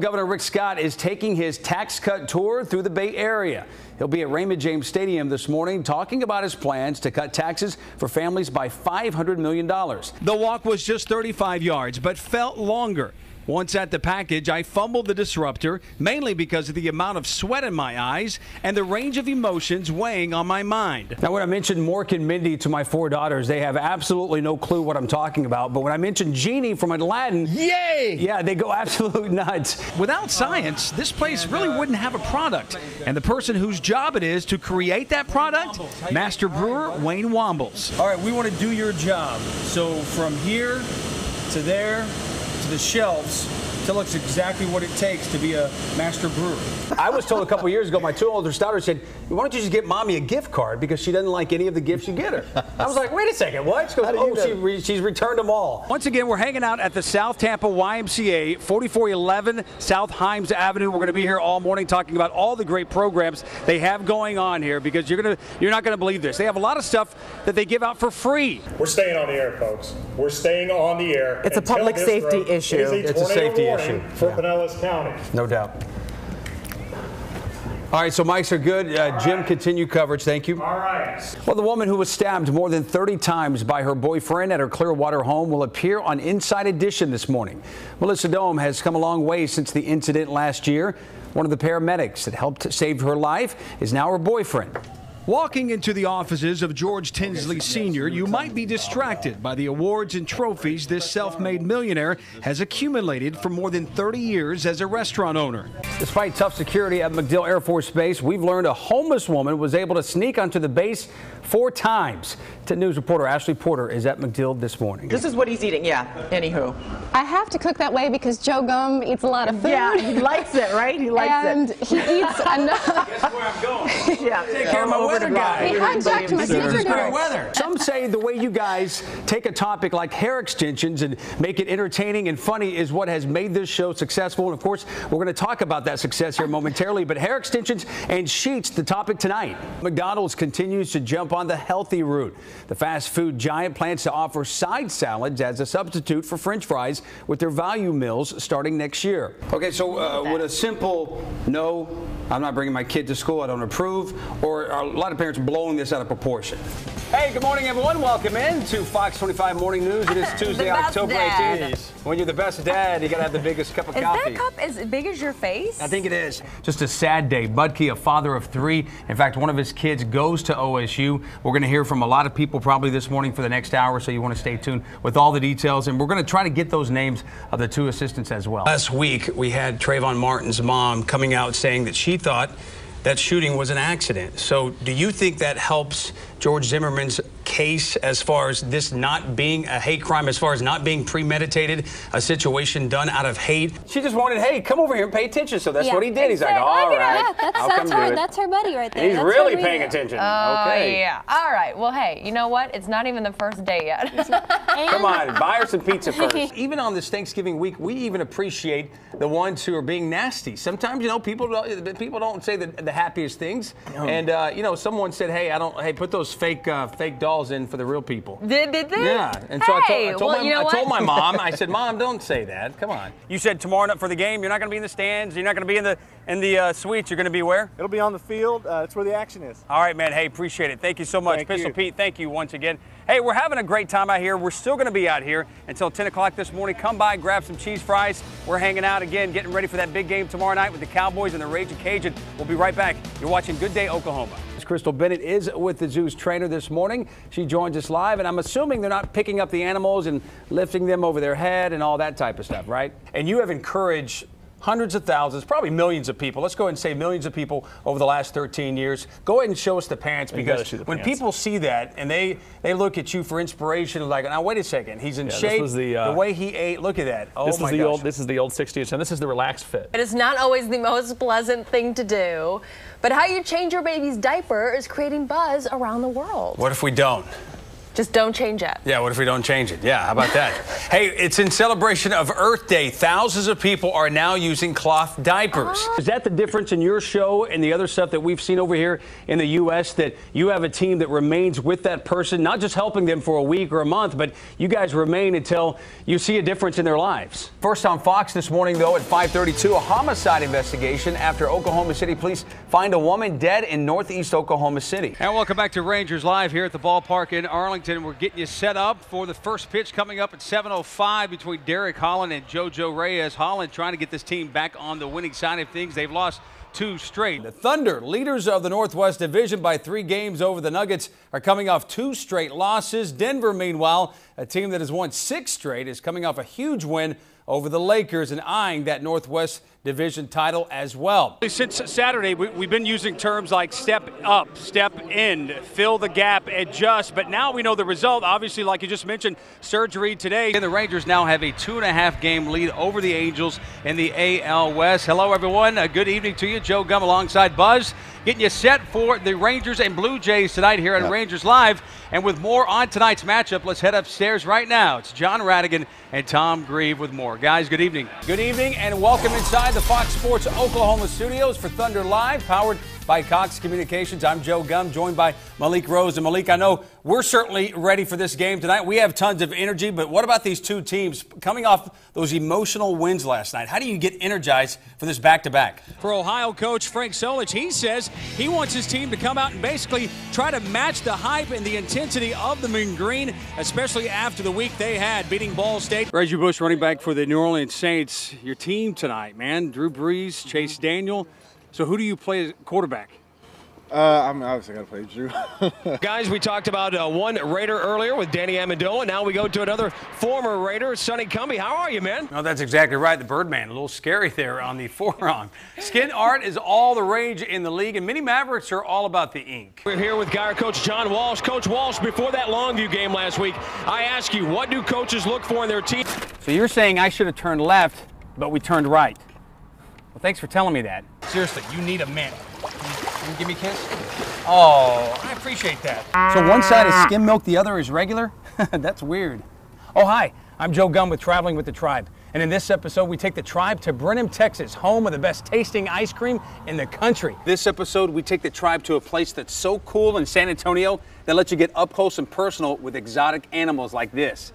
Governor Rick Scott is taking his tax cut tour through the Bay Area. He'll be at Raymond James Stadium this morning talking about his plans to cut taxes for families by $500 million. The walk was just 35 yards, but felt longer. Once at the package, I fumbled the disruptor, mainly because of the amount of sweat in my eyes and the range of emotions weighing on my mind. Now, when I mentioned Mork and Mindy to my 4 daughters, they have absolutely no clue what I'm talking about. But when I mentioned Jeannie from Aladdin, yay! Yeah, they go absolutely nuts. Without science, this place really wouldn't have a product. And the person whose job it is to create that product, Master Brewer Wayne Wombles. All right, we want to do your job. So from here to there, to the shelves, tell us exactly what it takes to be a master brewer. I was told a couple years ago, my 2 older daughters said, why don't you just get Mommy a gift card because she doesn't like any of the gifts you get her. I was like, wait a second, what? She goes, she's returned them all. Once again, we're hanging out at the South Tampa YMCA, 4411 South Himes Avenue. We're going to be here all morning talking about all the great programs they have going on here because you're not going to believe this. They have a lot of stuff that they give out for free. We're staying on the air, folks. We're staying on the air. It's a public safety issue. It's a safety issue for Pinellas County. No doubt. All right, so mics are good. Jim, continue coverage. Thank you. All right. Well, the woman who was stabbed more than 30 times by her boyfriend at her Clearwater home will appear on Inside Edition this morning. Melissa Dome has come a long way since the incident last year. One of the paramedics that helped save her life is now her boyfriend. Walking into the offices of George Tinsley Sr., you might be distracted by the awards and trophies this self-made millionaire has accumulated for more than 30 years as a restaurant owner. Despite tough security at MacDill Air Force Base, we've learned a homeless woman was able to sneak onto the base 4 times. 10 News reporter Ashley Porter is at MacDill this morning. This is what he's eating, yeah. Anywho. I have to cook that way because Joe Gumm eats a lot of food. Yeah, he likes it, right? He likes and it. he eats enough. Guess where I'm going? Yeah. Take care of my weather guy. He hijacked my dinner. Weather. Some say the way you guys take a topic like hair extensions and make it entertaining and funny is what has made this show successful. And of course, we're going to talk about that success here momentarily. But hair extensions and sheets, the topic tonight. McDonald's continues to jump on the healthy route. The fast food giant plans to offer side salads as a substitute for French fries with their value meals starting next year. Okay, so with a simple no, I'm not bringing my kid to school, I don't approve, or are a lot of parents blowing this out of proportion? Hey, good morning, everyone. Welcome in to Fox 25 Morning News. It is Tuesday, October 18th. When you're the best dad, you got to have the biggest cup of coffee. Is that cup as big as your face? I think it is. Just a sad day. Budke, a father of 3. In fact, one of his kids goes to OSU. We're going to hear from a lot of people probably this morning for the next hour, so you want to stay tuned with all the details. And we're going to try to get those names of the 2 assistants as well. Last week, we had Trayvon Martin's mom coming out saying that she thought that shooting was an accident. So do you think that helps George Zimmerman's case as far as this not being a hate crime, as far as not being premeditated, a situation done out of hate? She just wanted, hey, come over here and pay attention. So that's what he did. He's like, all right, That's her buddy right there. He's That's really her paying reader. attention. Oh, Okay. yeah. All right. Well, hey, you know what? It's not even the first day yet. Come on, buy her some pizza first. Even on this Thanksgiving week, we even appreciate the ones who are being nasty. Sometimes, you know, people don't say the happiest things. And you know, someone said, hey, put those fake dolls in for the real people. Did they? Yeah. And so I told my mom, I said, Mom, don't say that. Come on. You said tomorrow night for the game, you're not going to be in the stands. You're not going to be in the suites. You're going to be where? It'll be on the field. It's where the action is. All right, man. Hey, appreciate it. Thank you so much. Thank Pistol you. Pete, thank you once again. Hey, we're having a great time out here. We're still going to be out here until 10 o'clock this morning. Come by, grab some cheese fries. We're hanging out again, getting ready for that big game tomorrow night with the Cowboys and the Raging Cajun. We'll be right back. You're watching Good Day Oklahoma. Crystal Bennett is with the zoo's trainer this morning. She joins us live, and I'm assuming they're not picking up the animals and lifting them over their head and all that type of stuff, right? And you have encouraged hundreds of thousands, probably millions of people. Let's go ahead and say millions of people over the last 13 years. Go ahead and show us the pants, because when people see that and they look at you for inspiration, like, now wait a second, he's in shape. This was the way he ate. Look at that. Oh my gosh. This is the old 60s, and this is the relaxed fit. It is not always the most pleasant thing to do, but how you change your baby's diaper is creating buzz around the world. What if we don't? Just don't change it. Yeah, what if we don't change it? Yeah, how about that? Hey, it's in celebration of Earth Day. Thousands of people are now using cloth diapers. Is that the difference in your show and the other stuff that we've seen over here in the U.S., that you have a team that remains with that person, not just helping them for a week or a month, but you guys remain until you see a difference in their lives? First on Fox this morning, though, at 5:32, a homicide investigation after Oklahoma City police find a woman dead in northeast Oklahoma City. And welcome back to Rangers Live here at the ballpark in Arlington. We're getting you set up for the first pitch coming up at 7:05 between Derek Holland and JoJo Reyes. Holland trying to get this team back on the winning side of things. They've lost 2 straight. The Thunder, leaders of the Northwest Division by 3 games over the Nuggets, are coming off 2 straight losses. Denver, meanwhile, a team that has won 6 straight, is coming off a huge win over the Lakers and eyeing that Northwest Division title as well. Since Saturday, we've been using terms like step up, step in, fill the gap, adjust, but now we know the result. Obviously, like you just mentioned, surgery today. And the Rangers now have a 2.5 game lead over the Angels in the AL West. Hello, everyone. Good evening to you. Joe Gumm alongside Buzz, getting you set for the Rangers and Blue Jays tonight here at Rangers Live. And with more on tonight's matchup, let's head upstairs right now. It's John Radigan and Tom Grieve with more. Guys, good evening. Good evening and welcome inside the Fox Sports Oklahoma studios for Thunder Live, powered by Cox Communications. I'm Joe Gumm, joined by Malik Rose. And Malik, I know we're certainly ready for this game tonight. We have tons of energy, but what about these two teams coming off those emotional wins last night? How do you get energized for this back-to-back? For Ohio coach Frank Solich, he says he wants his team to come out and basically try to match the hype and the intensity of the Mean Green, especially after the week they had beating Ball State. Reggie Bush, running back for the New Orleans Saints. Your team tonight, man. Drew Brees, Chase Daniel. So who do you play as quarterback? I'm obviously going to play Drew. Guys, we talked about one Raider earlier with Danny Amendola. Now we go to another former Raider, Sonny Cumbie. How are you, man? No, that's exactly right. The Birdman, a little scary there on the forearm. Skin art is all the rage in the league, and many Mavericks are all about the ink. We're here with Geyer coach John Walsh. Coach Walsh, before that Longview game last week, I asked you, what do coaches look for in their team? So you're saying I should have turned left, but we turned right. Well, thanks for telling me that. Seriously, you need a man. Can you give me a kiss? Oh, I appreciate that. So one side is skim milk, the other is regular? That's weird. Oh, hi, I'm Joe Gumm with Traveling with the Tribe. And in this episode, we take the Tribe to Brenham, Texas, home of the best tasting ice cream in the country. This episode, we take the Tribe to a place that's so cool in San Antonio that lets you get up close and personal with exotic animals like this.